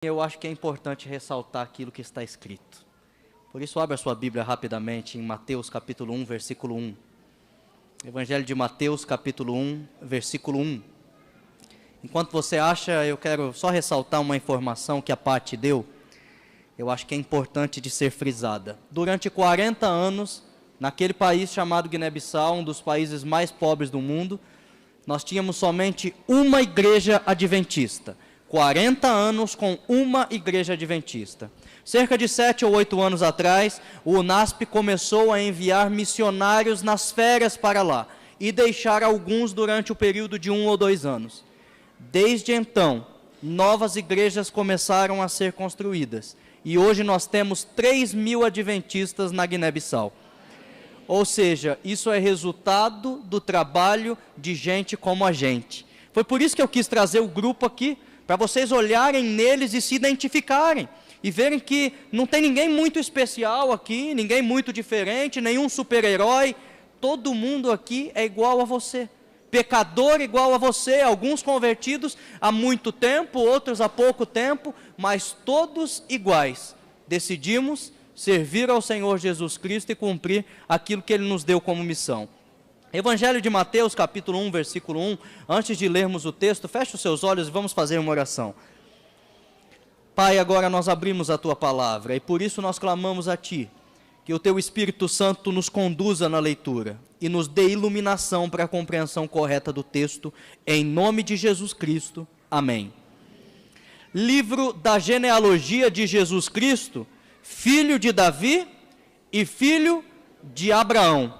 Eu acho que é importante ressaltar aquilo que está escrito. Por isso, abra sua Bíblia rapidamente em Mateus capítulo 1, versículo 1. Evangelho de Mateus capítulo 1, versículo 1. Enquanto você acha, eu quero só ressaltar uma informação que a Paty deu. Eu acho que é importante de ser frisada. Durante 40 anos, naquele país chamado Guiné-Bissau, um dos países mais pobres do mundo, nós tínhamos somente uma igreja adventista. 40 anos com uma igreja adventista. Cerca de 7 ou 8 anos atrás, o UNASP começou a enviar missionários nas férias para lá e deixar alguns durante o período de 1 ou 2 anos. Desde então, novas igrejas começaram a ser construídas e hoje nós temos 3.000 adventistas na Guiné-Bissau. Ou seja, isso é resultado do trabalho de gente como a gente. Foi por isso que eu quis trazer o grupo aqui, para vocês olharem neles e se identificarem, e verem que não tem ninguém muito especial aqui, ninguém muito diferente, nenhum super-herói, todo mundo aqui é igual a você, pecador igual a você, alguns convertidos há muito tempo, outros há pouco tempo, mas todos iguais. Decidimos servir ao Senhor Jesus Cristo e cumprir aquilo que Ele nos deu como missão. Evangelho de Mateus, capítulo 1, versículo 1, antes de lermos o texto, feche os seus olhos e vamos fazer uma oração. Pai, agora nós abrimos a Tua palavra e por isso nós clamamos a Ti, que o Teu Espírito Santo nos conduza na leitura e nos dê iluminação para a compreensão correta do texto, em nome de Jesus Cristo. Amém. Livro da genealogia de Jesus Cristo, filho de Davi e filho de Abraão.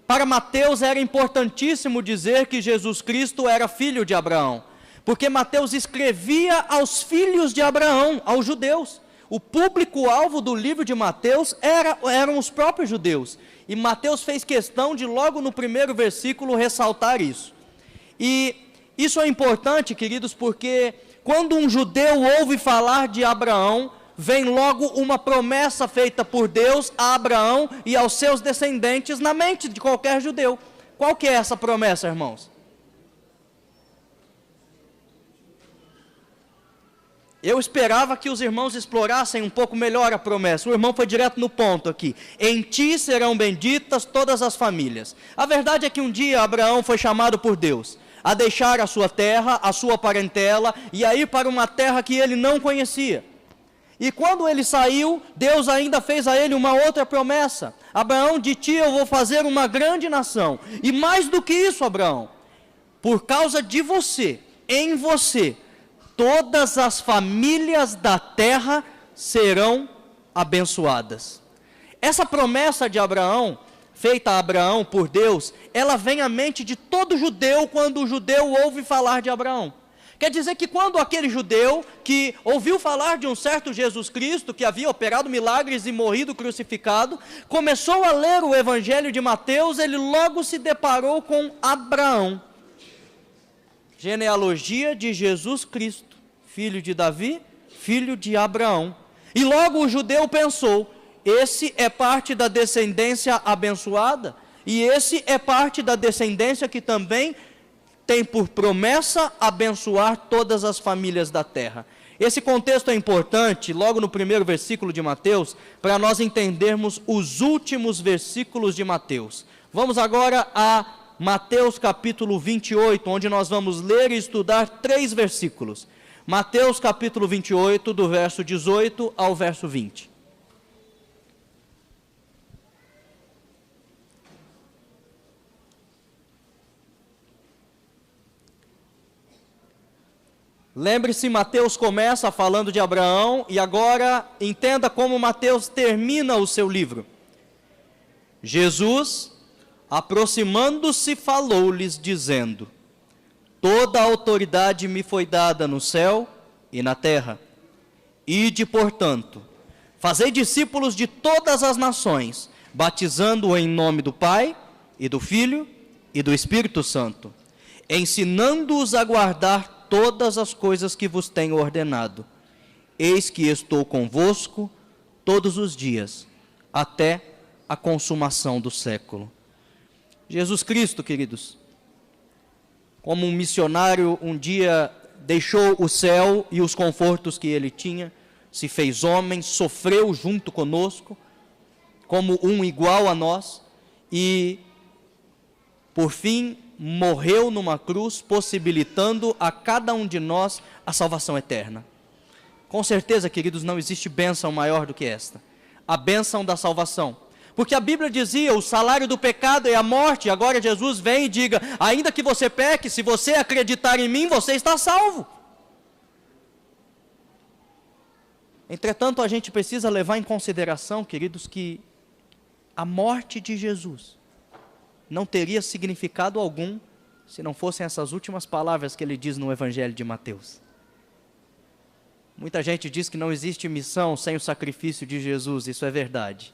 Para Mateus era importantíssimo dizer que Jesus Cristo era filho de Abraão, porque Mateus escrevia aos filhos de Abraão, aos judeus. O público-alvo do livro de Mateus eram os próprios judeus, e Mateus fez questão de logo no primeiro versículo ressaltar isso. E isso é importante, queridos, porque quando um judeu ouve falar de Abraão, vem logo uma promessa feita por Deus a Abraão e aos seus descendentes na mente de qualquer judeu. Qual que é essa promessa, irmãos? Eu esperava que os irmãos explorassem um pouco melhor a promessa. O irmão foi direto no ponto aqui. Em ti serão benditas todas as famílias. A verdade é que um dia Abraão foi chamado por Deus a deixar a sua terra, a sua parentela e a ir para uma terra que ele não conhecia. E quando ele saiu, Deus ainda fez a ele uma outra promessa. Abraão, de ti eu vou fazer uma grande nação. E mais do que isso, Abraão, por causa de você, em você, todas as famílias da terra serão abençoadas. Essa promessa de Abraão, feita a Abraão por Deus, ela vem à mente de todo judeu quando o judeu ouve falar de Abraão. Quer dizer que quando aquele judeu que ouviu falar de um certo Jesus Cristo, que havia operado milagres e morrido crucificado, começou a ler o Evangelho de Mateus, ele logo se deparou com Abraão. Genealogia de Jesus Cristo, filho de Davi, filho de Abraão. E logo o judeu pensou, esse é parte da descendência abençoada, e esse é parte da descendência que também tem por promessa abençoar todas as famílias da terra. Esse contexto é importante, logo no primeiro versículo de Mateus, para nós entendermos os últimos versículos de Mateus. Vamos agora a Mateus capítulo 28, onde nós vamos ler e estudar 3 versículos. Mateus capítulo 28, do verso 18 ao verso 20. Lembre-se, Mateus começa falando de Abraão e agora entenda como Mateus termina o seu livro. Jesus, aproximando-se, falou-lhes dizendo, toda a autoridade me foi dada no céu e na terra. Ide, portanto, fazei discípulos de todas as nações, batizando-os em nome do Pai e do Filho e do Espírito Santo, ensinando-os a guardar todas as coisas que vos tenho ordenado. Eis que estou convosco todos os dias, até a consumação do século. Jesus Cristo, queridos, como um missionário um dia deixou o céu e os confortos que ele tinha, se fez homem, sofreu junto conosco, como um igual a nós, e, por fim, morreu numa cruz, possibilitando a cada um de nós a salvação eterna. Com certeza, queridos, não existe bênção maior do que esta, a bênção da salvação. Porque a Bíblia dizia, o salário do pecado é a morte, agora Jesus vem e diga, ainda que você peque, se você acreditar em mim, você está salvo. Entretanto, a gente precisa levar em consideração, queridos, que a morte de Jesus não teria significado algum se não fossem essas últimas palavras que ele diz no Evangelho de Mateus. Muita gente diz que não existe missão sem o sacrifício de Jesus, isso é verdade.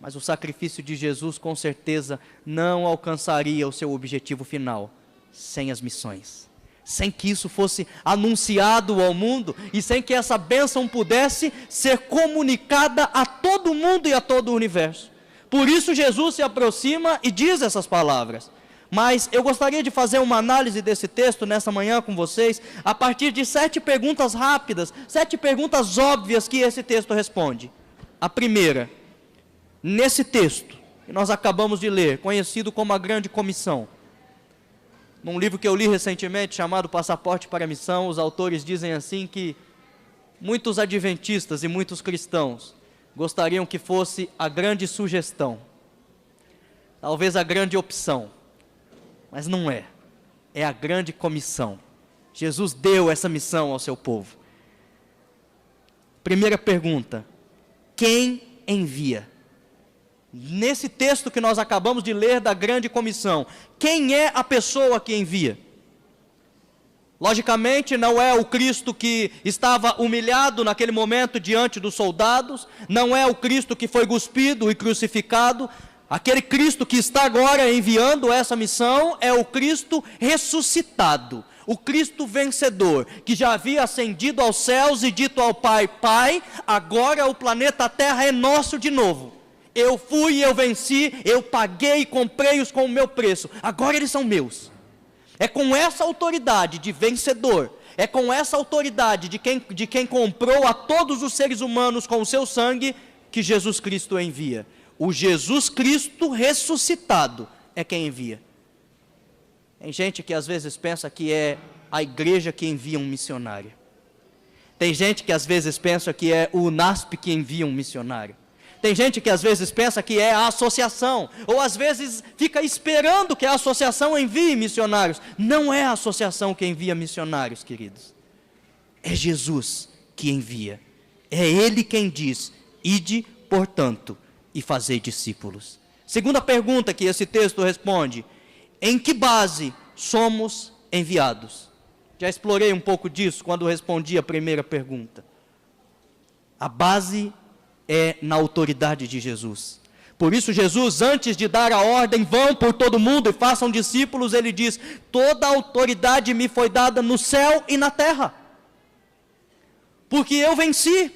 Mas o sacrifício de Jesus, com certeza, não alcançaria o seu objetivo final sem as missões. Sem que isso fosse anunciado ao mundo e sem que essa bênção pudesse ser comunicada a todo mundo e a todo o universo. Por isso Jesus se aproxima e diz essas palavras. Mas eu gostaria de fazer uma análise desse texto nessa manhã com vocês, a partir de 7 perguntas rápidas, 7 perguntas óbvias que esse texto responde. A primeira: nesse texto que nós acabamos de ler, conhecido como a Grande Comissão, num livro que eu li recentemente, chamado Passaporte para a Missão, os autores dizem assim que muitos adventistas e muitos cristãos gostariam que fosse a grande sugestão, talvez a grande opção, mas não é, é a grande comissão. Jesus deu essa missão ao seu povo. Primeira pergunta: quem envia? Nesse texto que nós acabamos de ler da grande comissão, quem é a pessoa que envia? Logicamente não é o Cristo que estava humilhado naquele momento diante dos soldados, não é o Cristo que foi cuspido e crucificado. Aquele Cristo que está agora enviando essa missão é o Cristo ressuscitado, o Cristo vencedor, que já havia ascendido aos céus e dito ao Pai: Pai, agora o planeta Terra é nosso de novo. Eu fui, eu venci, eu paguei e comprei-os com o meu preço, agora eles são meus. É com essa autoridade de vencedor, é com essa autoridade de quem comprou a todos os seres humanos com o seu sangue, que Jesus Cristo envia. O Jesus Cristo ressuscitado é quem envia. Tem gente que às vezes pensa que é a igreja que envia um missionário. Tem gente que às vezes pensa que é o UNASP que envia um missionário. Tem gente que às vezes pensa que é a associação, ou às vezes fica esperando que a associação envie missionários. Não é a associação que envia missionários, queridos. É Jesus que envia. É Ele quem diz: ide, portanto, e fazei discípulos. Segunda pergunta que esse texto responde: em que base somos enviados? Já explorei um pouco disso quando respondi a primeira pergunta. A base é na autoridade de Jesus. Por isso Jesus, antes de dar a ordem, vão por todo mundo e façam discípulos, ele diz: toda a autoridade me foi dada no céu e na terra, porque eu venci.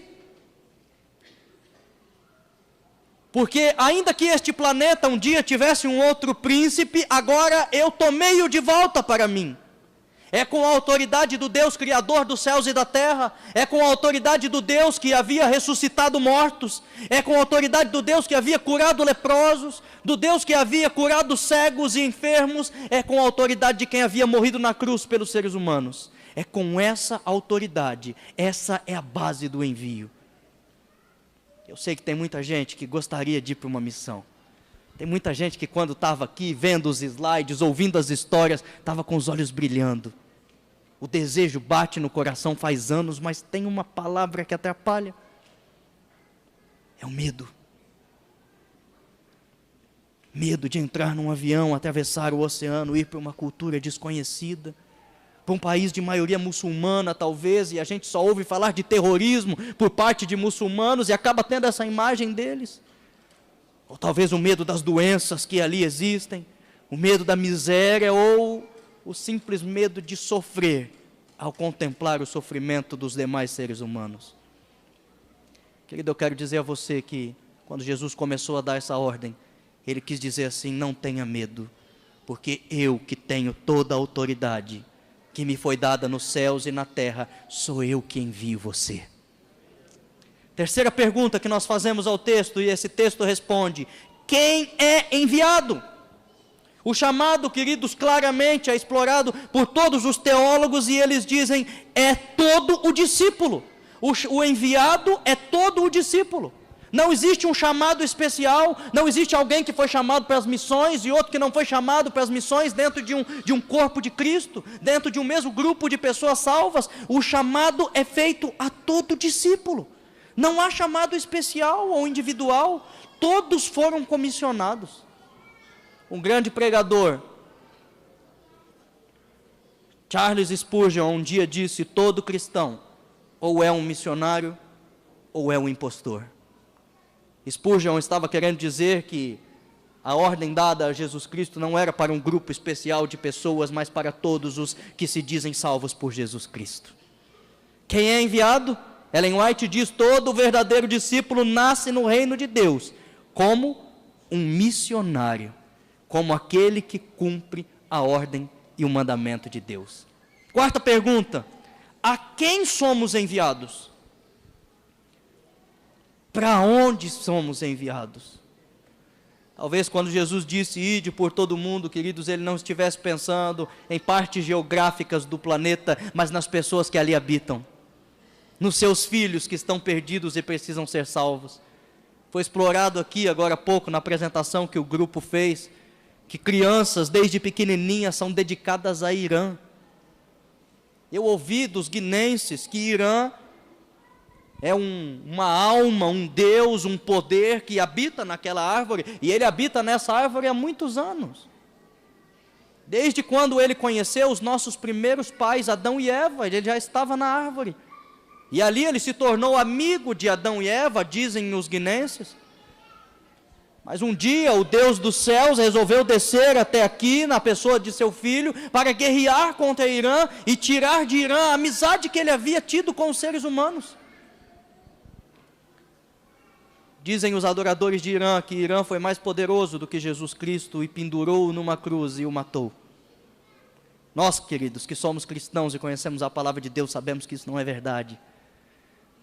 Porque ainda que este planeta um dia tivesse um outro príncipe, agora eu tomei-o de volta para mim. É com a autoridade do Deus Criador dos céus e da terra, é com a autoridade do Deus que havia ressuscitado mortos, é com a autoridade do Deus que havia curado leprosos, do Deus que havia curado cegos e enfermos, é com a autoridade de quem havia morrido na cruz pelos seres humanos. É com essa autoridade, essa é a base do envio. Eu sei que tem muita gente que gostaria de ir para uma missão. Tem muita gente que quando estava aqui, vendo os slides, ouvindo as histórias, estava com os olhos brilhando. O desejo bate no coração faz anos, mas tem uma palavra que atrapalha. É o medo. Medo de entrar num avião, atravessar o oceano, ir para uma cultura desconhecida, para um país de maioria muçulmana talvez, e a gente só ouve falar de terrorismo por parte de muçulmanos e acaba tendo essa imagem deles. Ou talvez o medo das doenças que ali existem, o medo da miséria, ou o simples medo de sofrer ao contemplar o sofrimento dos demais seres humanos. Querido, eu quero dizer a você que quando Jesus começou a dar essa ordem, Ele quis dizer assim: não tenha medo, porque eu que tenho toda a autoridade, que me foi dada nos céus e na terra, sou eu que envio você. Terceira pergunta que nós fazemos ao texto, e esse texto responde: quem é enviado? O chamado, queridos, claramente é explorado por todos os teólogos, e eles dizem, é todo o discípulo. O enviado é todo o discípulo. Não existe um chamado especial, não existe alguém que foi chamado para as missões e outro que não foi chamado para as missões dentro de um corpo de Cristo, dentro de um mesmo grupo de pessoas salvas. O chamado é feito a todo discípulo. Não há chamado especial ou individual, todos foram comissionados. Um grande pregador, Charles Spurgeon, um dia disse: todo cristão ou é um missionário ou é um impostor. Spurgeon estava querendo dizer que a ordem dada a Jesus Cristo não era para um grupo especial de pessoas, mas para todos os que se dizem salvos por Jesus Cristo. Quem é enviado? Ellen White diz: todo verdadeiro discípulo nasce no reino de Deus como um missionário, como aquele que cumpre a ordem e o mandamento de Deus. Quarta pergunta: a quem somos enviados? Para onde somos enviados? Talvez quando Jesus disse, ide por todo mundo, queridos, ele não estivesse pensando em partes geográficas do planeta, mas nas pessoas que ali habitam, nos seus filhos que estão perdidos e precisam ser salvos. Foi explorado aqui agora há pouco, na apresentação que o grupo fez, que crianças desde pequenininhas são dedicadas a Irã. Eu ouvi dos guinenses que Irã é uma alma, um Deus, um poder que habita naquela árvore, e ele habita nessa árvore há muitos anos. Desde quando ele conheceu os nossos primeiros pais, Adão e Eva, ele já estava na árvore. E ali ele se tornou amigo de Adão e Eva, dizem os guinenses. Mas um dia o Deus dos céus resolveu descer até aqui, na pessoa de seu filho, para guerrear contra Irã e tirar de Irã a amizade que ele havia tido com os seres humanos. Dizem os adoradores de Irã que Irã foi mais poderoso do que Jesus Cristo e pendurou-o numa cruz e o matou. Nós, queridos, que somos cristãos e conhecemos a palavra de Deus, sabemos que isso não é verdade.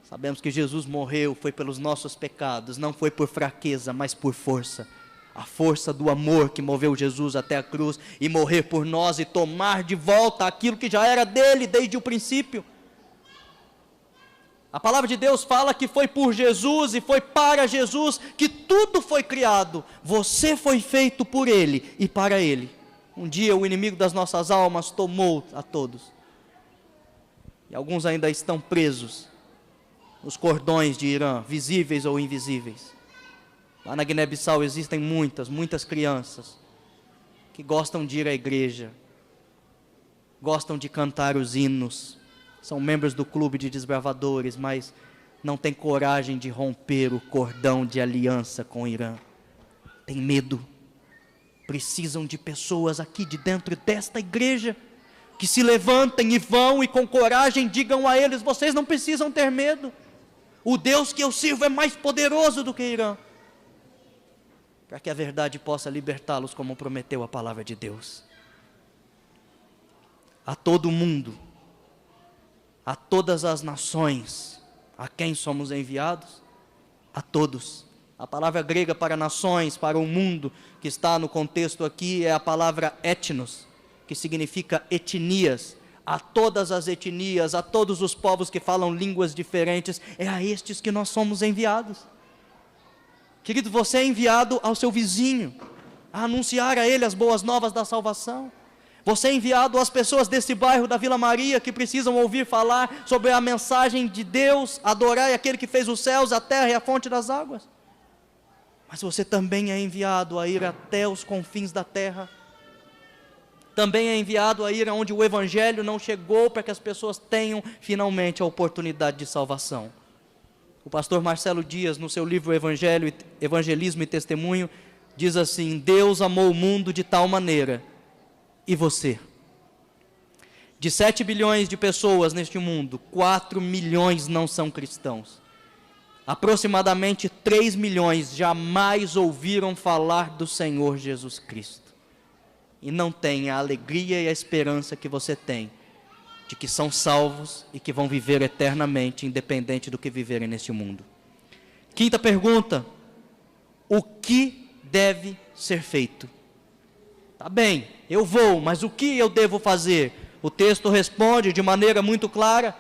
Sabemos que Jesus morreu, foi pelos nossos pecados, não foi por fraqueza, mas por força. A força do amor que moveu Jesus até a cruz e morrer por nós e tomar de volta aquilo que já era dele desde o princípio. A palavra de Deus fala que foi por Jesus e foi para Jesus que tudo foi criado. Você foi feito por Ele e para Ele. Um dia o inimigo das nossas almas tomou a todos. E alguns ainda estão presos nos cordões de Irã, visíveis ou invisíveis. Lá na Guiné-Bissau existem muitas crianças que gostam de ir à igreja, gostam de cantar os hinos, são membros do clube de desbravadores, mas não têm coragem de romper o cordão de aliança com o Irã. Tem medo. Precisam de pessoas aqui de dentro desta igreja que se levantem e vão e com coragem digam a eles: vocês não precisam ter medo. O Deus que eu sirvo é mais poderoso do que Irã. Para que a verdade possa libertá-los, como prometeu a palavra de Deus. A todo mundo, a todas as nações, a quem somos enviados? A todos. A palavra grega para nações, para o mundo, que está no contexto aqui, é a palavra etnos, que significa etnias. A todas as etnias, a todos os povos que falam línguas diferentes, é a estes que nós somos enviados. Querido, você é enviado ao seu vizinho, a anunciar a ele as boas novas da salvação. Você é enviado às pessoas desse bairro da Vila Maria que precisam ouvir falar sobre a mensagem de Deus, adorar aquele que fez os céus, a terra e a fonte das águas. Mas você também é enviado a ir até os confins da terra. Também é enviado a ir aonde o Evangelho não chegou, para que as pessoas tenham finalmente a oportunidade de salvação. O pastor Marcelo Dias, no seu livro Evangelismo e Testemunho, diz assim: Deus amou o mundo de tal maneira. E você? De 7 bilhões de pessoas neste mundo, 4 milhões não são cristãos. Aproximadamente 3 milhões jamais ouviram falar do Senhor Jesus Cristo. E não têm a alegria e a esperança que você tem, de que são salvos e que vão viver eternamente, independente do que viverem neste mundo. Quinta pergunta: o que deve ser feito? Tá bem, eu vou, mas o que eu devo fazer? O texto responde de maneira muito clara: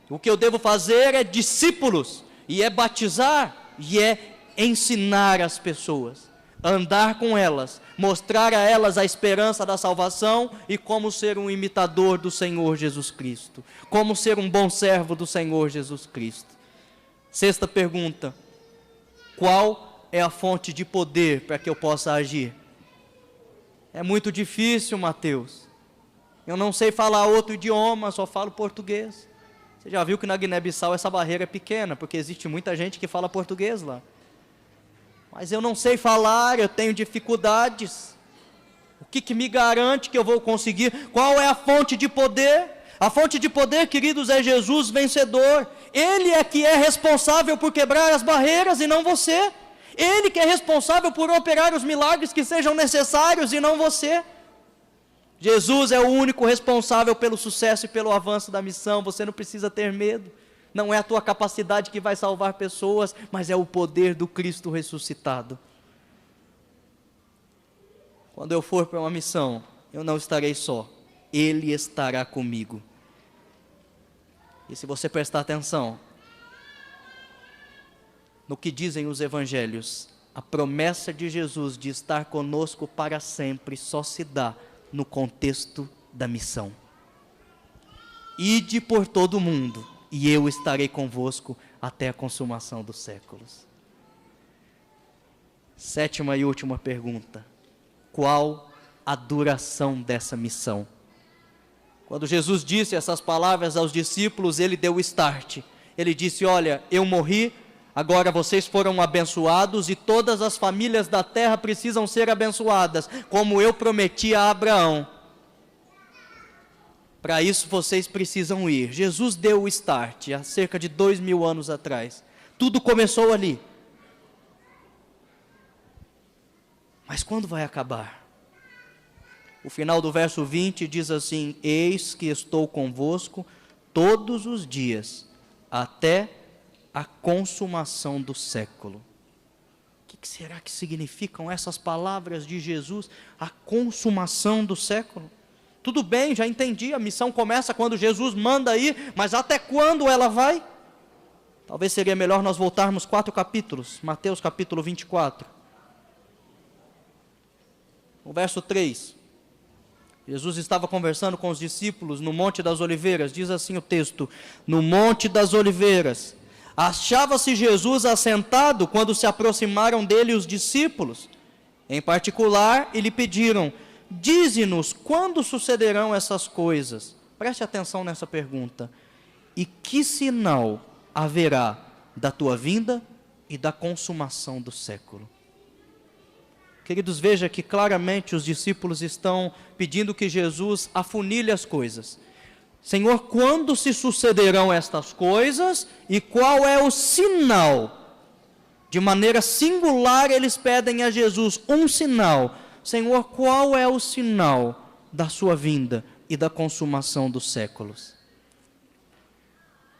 o que eu devo fazer é discípulos, e é batizar, e é ensinar as pessoas, andar com elas, mostrar a elas a esperança da salvação e como ser um imitador do Senhor Jesus Cristo, como ser um bom servo do Senhor Jesus Cristo. Sexta pergunta: qual é a fonte de poder para que eu possa agir? É muito difícil, Mateus. Eu não sei falar outro idioma, só falo português. Você já viu que na Guiné-Bissau essa barreira é pequena, porque existe muita gente que fala português lá. Mas eu não sei falar, eu tenho dificuldades. O que me garante que eu vou conseguir? Qual é a fonte de poder? A fonte de poder, queridos, é Jesus vencedor. Ele é que é responsável por quebrar as barreiras e não você. Ele que é responsável por operar os milagres que sejam necessários e não você. Jesus é o único responsável pelo sucesso e pelo avanço da missão. Você não precisa ter medo. Não é a tua capacidade que vai salvar pessoas, mas é o poder do Cristo ressuscitado. Quando eu for para uma missão, eu não estarei só. Ele estará comigo. E se você prestar atenção no que dizem os evangelhos, a promessa de Jesus de estar conosco para sempre só se dá no contexto da missão. Ide por todo o mundo, e eu estarei convosco até a consumação dos séculos. Sétima e última pergunta: qual a duração dessa missão? Quando Jesus disse essas palavras aos discípulos, ele deu o start. Ele disse: olha, eu morri, agora vocês foram abençoados e todas as famílias da terra precisam ser abençoadas, como eu prometi a Abraão. Para isso vocês precisam ir. Jesus deu o start há cerca de 2000 anos atrás. Tudo começou ali. Mas quando vai acabar? O final do verso 20 diz assim: eis que estou convosco todos os dias, até a consumação do século. O que será que significam essas palavras de Jesus? A consumação do século. Tudo bem, já entendi, a missão começa quando Jesus manda ir, mas até quando ela vai? Talvez seria melhor nós voltarmos 4 capítulos, Mateus capítulo 24. O verso 3. Jesus estava conversando com os discípulos no Monte das Oliveiras, diz assim o texto: no Monte das Oliveiras, achava-se Jesus assentado quando se aproximaram dele os discípulos, em particular, e lhe pediram: dize-nos quando sucederão essas coisas. Preste atenção nessa pergunta: e que sinal haverá da tua vinda e da consumação do século? Queridos, veja que claramente os discípulos estão pedindo que Jesus afunilhe as coisas. Senhor, quando se sucederão estas coisas e qual é o sinal? De maneira singular eles pedem a Jesus um sinal. Senhor, qual é o sinal da sua vinda e da consumação dos séculos?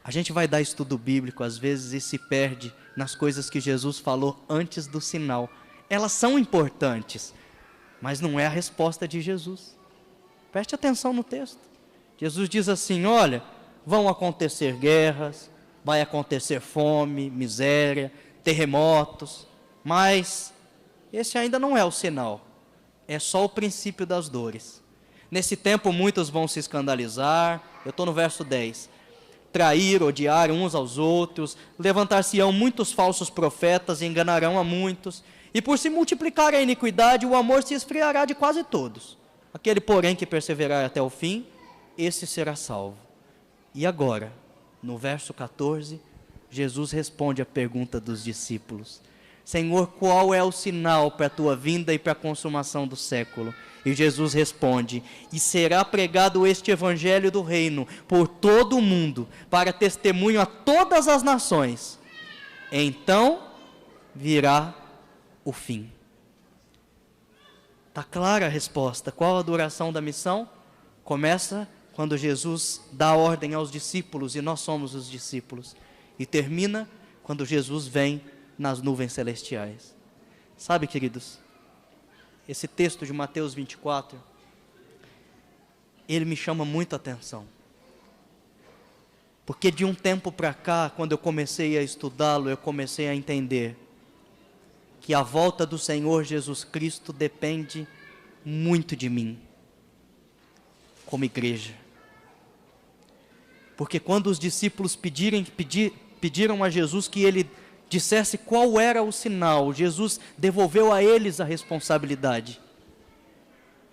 A gente vai dar estudo bíblico às vezes e se perde nas coisas que Jesus falou antes do sinal. Elas são importantes, mas não é a resposta de Jesus. Preste atenção no texto. Jesus diz assim: olha, vão acontecer guerras, vai acontecer fome, miséria, terremotos, mas esse ainda não é o sinal, é só o princípio das dores. Nesse tempo muitos vão se escandalizar, eu estou no verso 10, trair, odiar uns aos outros, levantar-se-ão muitos falsos profetas e enganarão a muitos, e por se multiplicar a iniquidade, o amor se esfriará de quase todos. Aquele, porém, que perseverar até o fim, esse será salvo. E agora, no verso 14, Jesus responde à pergunta dos discípulos: Senhor, qual é o sinal para a tua vinda e para a consumação do século? E Jesus responde: e será pregado este evangelho do reino por todo o mundo, para testemunho a todas as nações. Então virá o fim. Está clara a resposta. Qual a duração da missão? Começa quando Jesus dá ordem aos discípulos e nós somos os discípulos. E termina quando Jesus vem nas nuvens celestiais. Sabe, queridos, esse texto de Mateus 24, ele me chama muito a atenção. Porque de um tempo para cá, quando eu comecei a estudá-lo, eu comecei a entender que a volta do Senhor Jesus Cristo depende muito de mim, como igreja. Porque quando os discípulos pediram a Jesus que ele dissesse qual era o sinal, Jesus devolveu a eles a responsabilidade.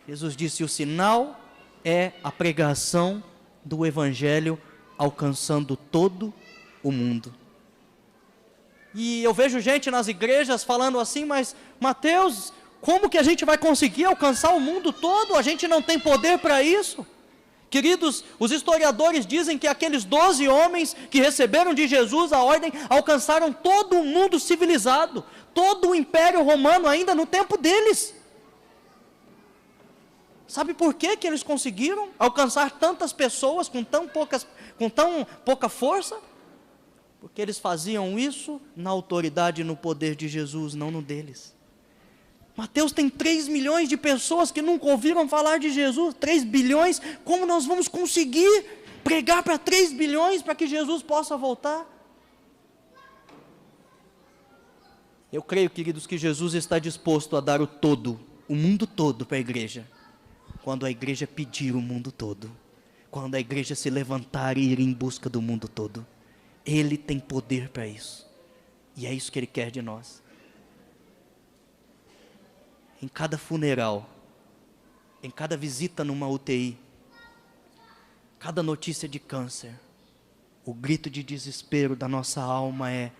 Jesus disse: o sinal é a pregação do Evangelho alcançando todo o mundo. E eu vejo gente nas igrejas falando assim: mas Mateus, como que a gente vai conseguir alcançar o mundo todo? A gente não tem poder para isso. Queridos, os historiadores dizem que aqueles 12 homens que receberam de Jesus a ordem, alcançaram todo o mundo civilizado, todo o Império Romano ainda no tempo deles. Sabe por que eles conseguiram alcançar tantas pessoas com tão pouca força? Porque eles faziam isso na autoridade e no poder de Jesus, não no deles. Mateus tem 3 milhões de pessoas que nunca ouviram falar de Jesus. 3 bilhões, como nós vamos conseguir pregar para 3 bilhões para que Jesus possa voltar? Eu creio, queridos, que Jesus está disposto a dar o todo, o mundo todo para a igreja, quando a igreja pedir o mundo todo, quando a igreja se levantar e ir em busca do mundo todo. Ele tem poder para isso, e é isso que Ele quer de nós. Em cada funeral, em cada visita numa UTI, cada notícia de câncer, o grito de desespero da nossa alma é: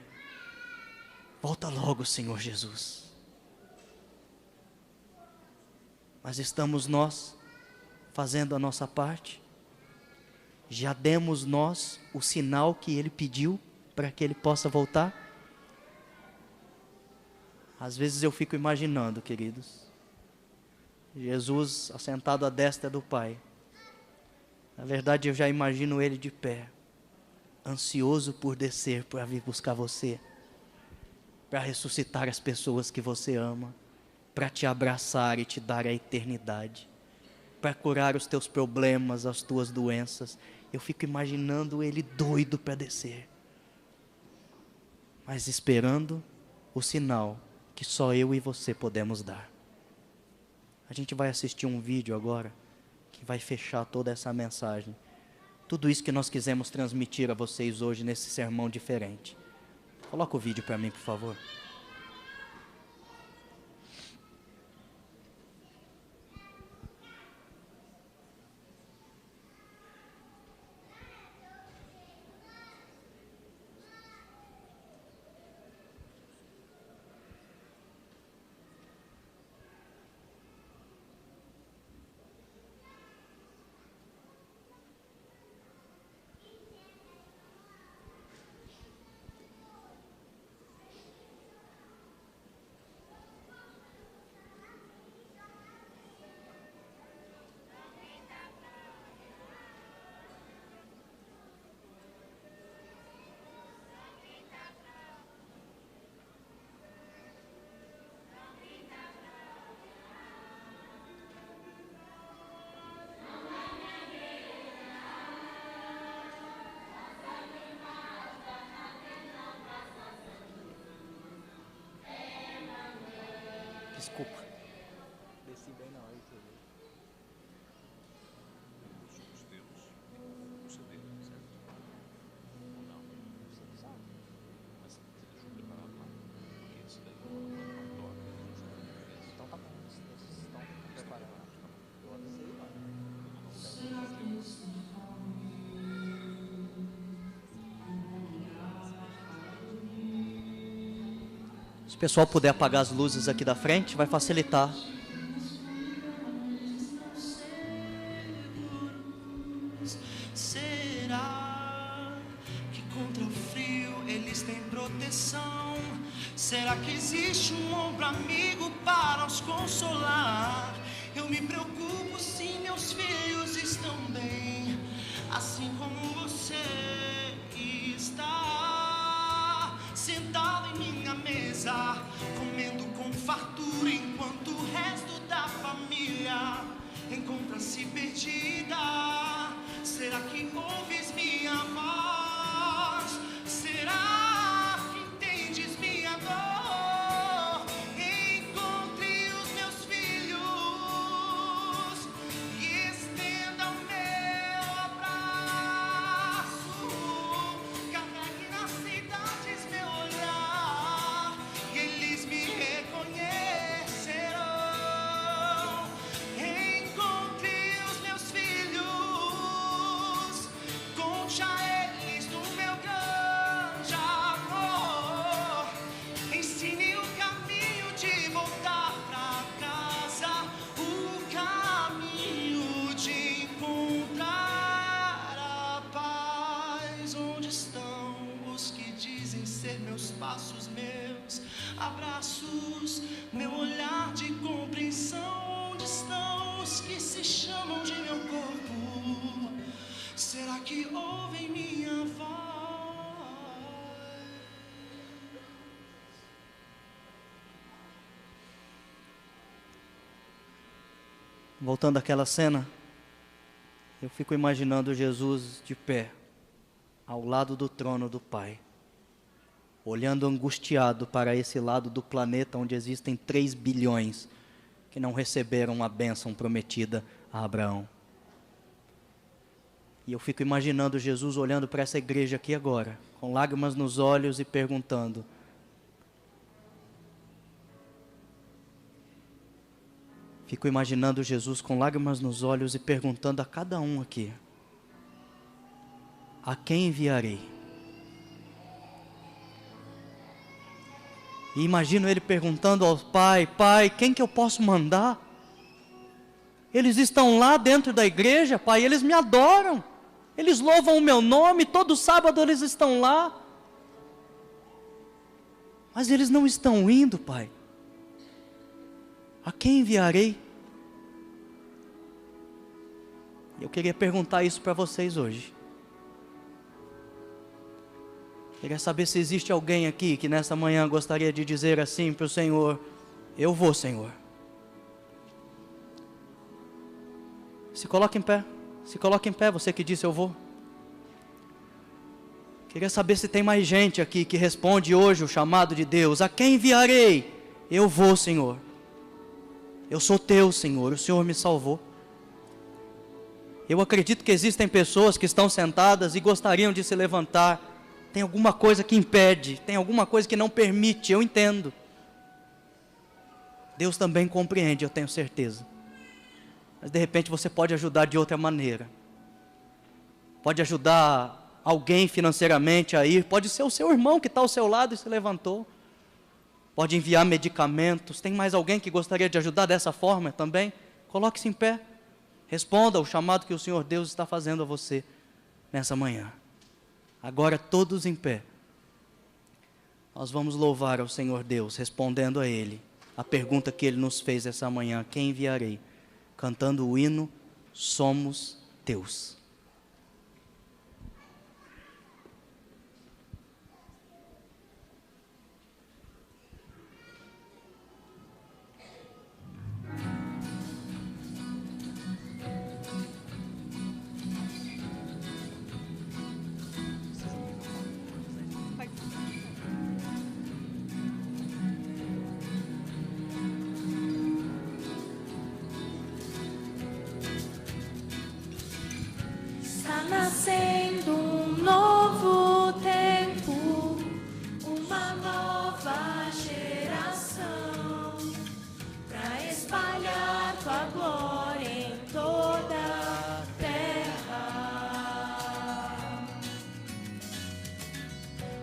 volta logo, Senhor Jesus. Mas estamos nós fazendo a nossa parte? Já demos nós o sinal que Ele pediu para que Ele possa voltar? Às vezes eu fico imaginando, queridos, Jesus assentado à destra do Pai. Na verdade, eu já imagino Ele de pé, ansioso por descer para vir buscar você, para ressuscitar as pessoas que você ama, para te abraçar e te dar a eternidade, para curar os teus problemas, as tuas doenças. Eu fico imaginando Ele doido para descer, mas esperando o sinal que só eu e você podemos dar. A gente vai assistir um vídeo agora, que vai fechar toda essa mensagem. Tudo isso que nós quisemos transmitir a vocês hoje nesse sermão diferente. Coloca o vídeo para mim, por favor. Desculpa. Desci bem na hora que eu vi. Os teus, o CD, certo? Ou não? Você sabe. Mas você deixou preparado lá? Porque isso daí não toca. Então tá bom, vocês estão preparados. Eu avisei lá. Se o pessoal puder apagar as luzes aqui da frente, vai facilitar. Será que contra o frio eles têm proteção? Será que existe um ombro amigo para os consolar? Eu me preocupo se meus filhos estão bem. assim como você está, sentado em minha mesa, comendo com fartura, enquanto o resto da família encontra-se perdida. Será que ouves minha voz? Será que entendes minha dor? Encontre os meus filhos e estenda o meu abraço. Carregue nas cidades meu olhar e eles me reconhecerão. Encontre os meus filhos, conte a eles do meu grande amor. Ensine o caminho de voltar pra casa, o caminho de encontrar a paz. Onde estão os que dizem ser meus passos, meus abraços, meu olhar de compreensão? Onde estão os que se chamam de meu corpo? Será que ouvem minha voz? Voltando àquela cena, eu fico imaginando Jesus de pé, ao lado do trono do Pai, olhando angustiado para esse lado do planeta onde existem 3 bilhões que não receberam a bênção prometida a Abraão. E eu fico imaginando Jesus olhando para essa igreja aqui agora, com lágrimas nos olhos e perguntando: fico imaginando Jesus com lágrimas nos olhos e perguntando a cada um aqui: a quem enviarei? E imagino ele perguntando ao Pai: Pai, quem que eu posso mandar? Eles estão lá dentro da igreja, Pai, eles me adoram, eles louvam o meu nome, todo sábado eles estão lá, mas eles não estão indo, Pai. A quem enviarei? Eu queria perguntar isso para vocês hoje. Queria saber se existe alguém aqui que nessa manhã gostaria de dizer assim para o Senhor: eu vou, Senhor. Se coloque em pé. Se coloque em pé, você que disse eu vou. Queria saber se tem mais gente aqui que responde hoje o chamado de Deus: a quem enviarei? Eu vou, Senhor. Eu sou teu, Senhor, o Senhor me salvou. Eu acredito que existem pessoas que estão sentadas e gostariam de se levantar. Tem alguma coisa que impede, tem alguma coisa que não permite, eu entendo. Deus também compreende, eu tenho certeza. Mas de repente você pode ajudar de outra maneira. Pode ajudar alguém financeiramente a ir, pode ser o seu irmão que está ao seu lado e se levantou. Pode enviar medicamentos. Tem mais alguém que gostaria de ajudar dessa forma também? Coloque-se em pé. Responda ao chamado que o Senhor Deus está fazendo a você nessa manhã. Agora todos em pé. Nós vamos louvar ao Senhor Deus, respondendo a Ele a pergunta que Ele nos fez essa manhã: quem enviarei? Cantando o hino Somos Teus. Está nascendo um novo tempo, uma nova geração, para espalhar tua glória em toda a terra.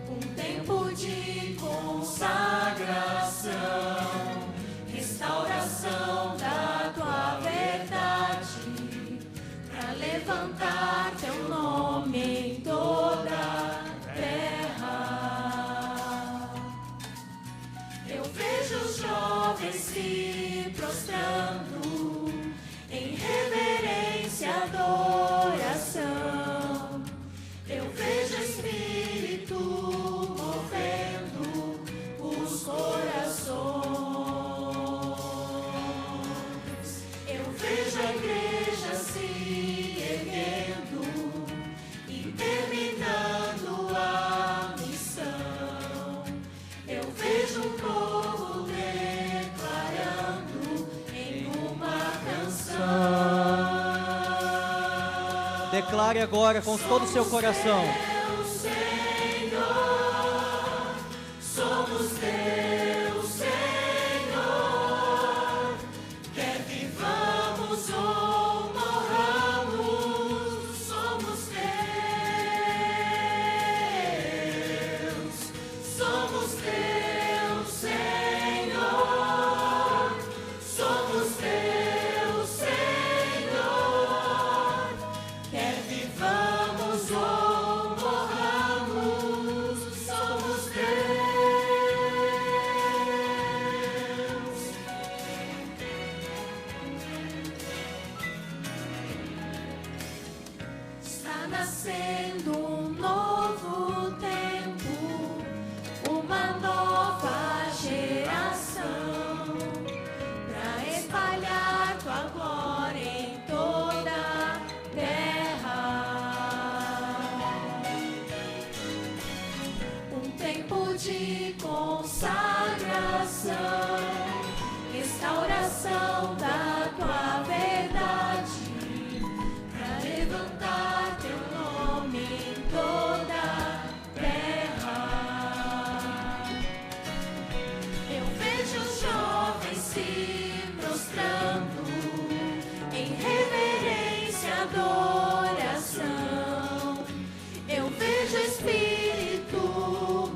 Um tempo de consagração, restauração da tua verdade, para levantar teu nome em toda a terra. Eu vejo os jovens se prostrando em reverência e adoração, Declare agora com todo o seu coração. Teu Senhor, somos teu Senhor, quer vivamos ou morramos, somos teus, somos teu Senhor, somos teu Senhor, quer vivamos ou morramos, somos teus. Está nascendo um novo tempo, uma nova geração, para espalhar tua glória em toda a terra. Um tempo de consagração, restauração da tua verdade, para levantar teu nome em toda a terra. Eu vejo os jovens se prostrando em reverência e adoração. Eu vejo o Espírito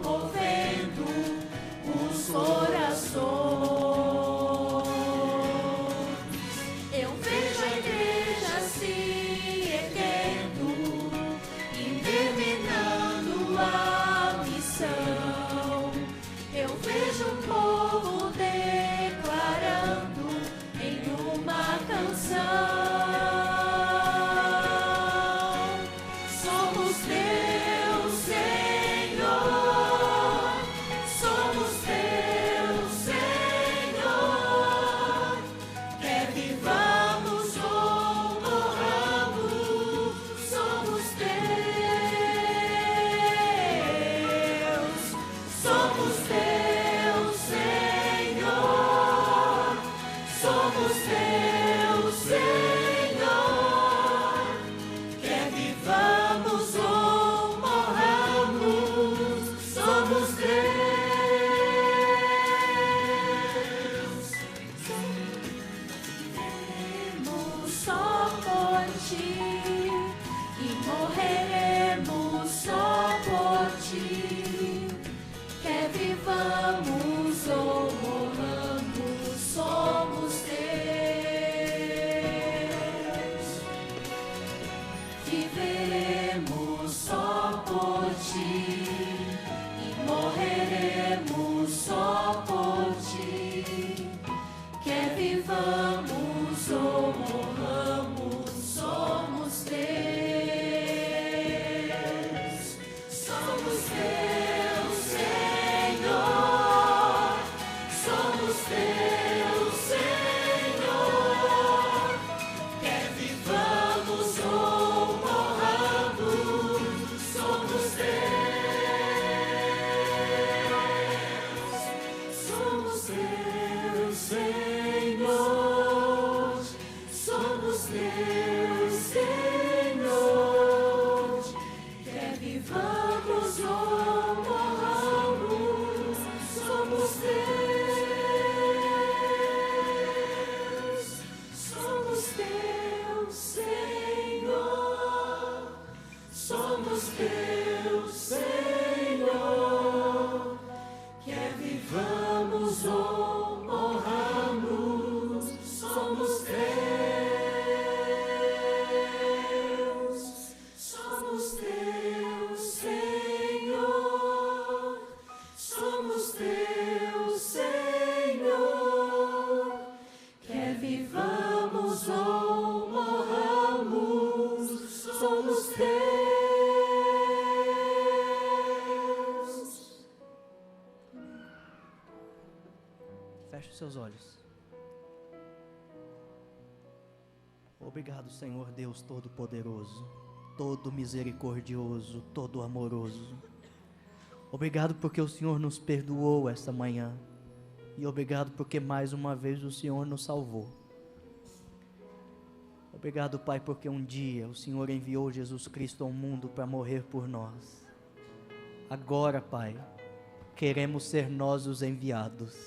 movendo os corações. Eu vejo a igreja se erguendo, determinando a missão. Eu vejo o povo declarando em uma canção: somos teu Senhor, somos teu Senhor, quer vivamos ou morramos, somos teus, somos teu Senhor, somos teu Senhor, quer vivamos ou morramos, somos teus. Viveremos só por ti e morreremos só por ti, quer vivamos ou morramos, somos teus. Viveremos só por ti e morreremos só por ti, quer vivamos ou morramos, somos teus. Somos teu Senhor, somos teu Senhor, quer vivamos ou morramos, somos teus. Somos teu Senhor, somos teu Senhor, quer vivamos ou morramos, somos teus. Somos teu Senhor, somos teu Senhor, quer vivamos ou morramos, somos teus. Somos teu Senhor, somos teu Senhor, quer vivamos ou morramos, somos teus. Feche os seus olhos. Obrigado, Senhor Deus Todo-Poderoso, todo misericordioso, todo amoroso. Obrigado porque o Senhor nos perdoou esta manhã. E obrigado porque mais uma vez o Senhor nos salvou. Obrigado, Pai, porque um dia o Senhor enviou Jesus Cristo ao mundo para morrer por nós. Agora, Pai, queremos ser nós os enviados.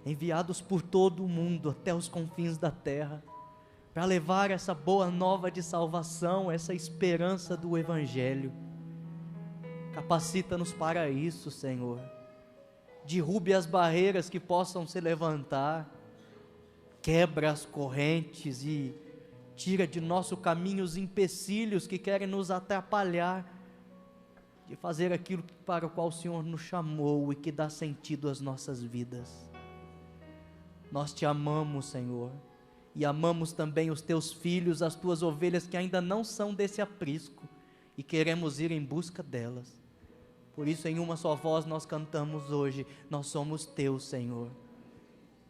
Enviados por todo o mundo, até os confins da terra, para levar essa boa nova de salvação, essa esperança do Evangelho. Capacita-nos para isso, Senhor. Derrube as barreiras que possam se levantar, quebra as correntes e tira de nosso caminho os empecilhos que querem nos atrapalhar de fazer aquilo para o qual o Senhor nos chamou e que dá sentido às nossas vidas. Nós te amamos, Senhor, e amamos também os teus filhos, as tuas ovelhas que ainda não são desse aprisco e queremos ir em busca delas. Por isso, em uma só voz nós cantamos hoje: nós somos teus, Senhor.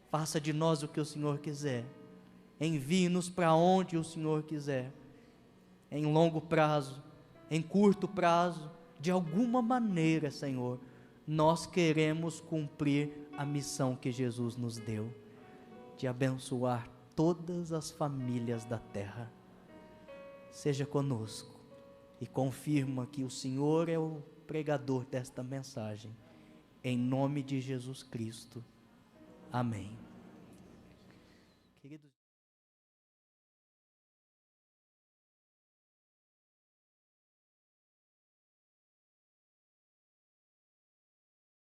Faça de nós o que o Senhor quiser. Envie-nos para onde o Senhor quiser. Em longo prazo, em curto prazo, de alguma maneira, Senhor, nós queremos cumprir a missão que Jesus nos deu, de abençoar todas as famílias da terra. Seja conosco e confirma que o Senhor é o pregador desta mensagem. Em nome de Jesus Cristo. Amém.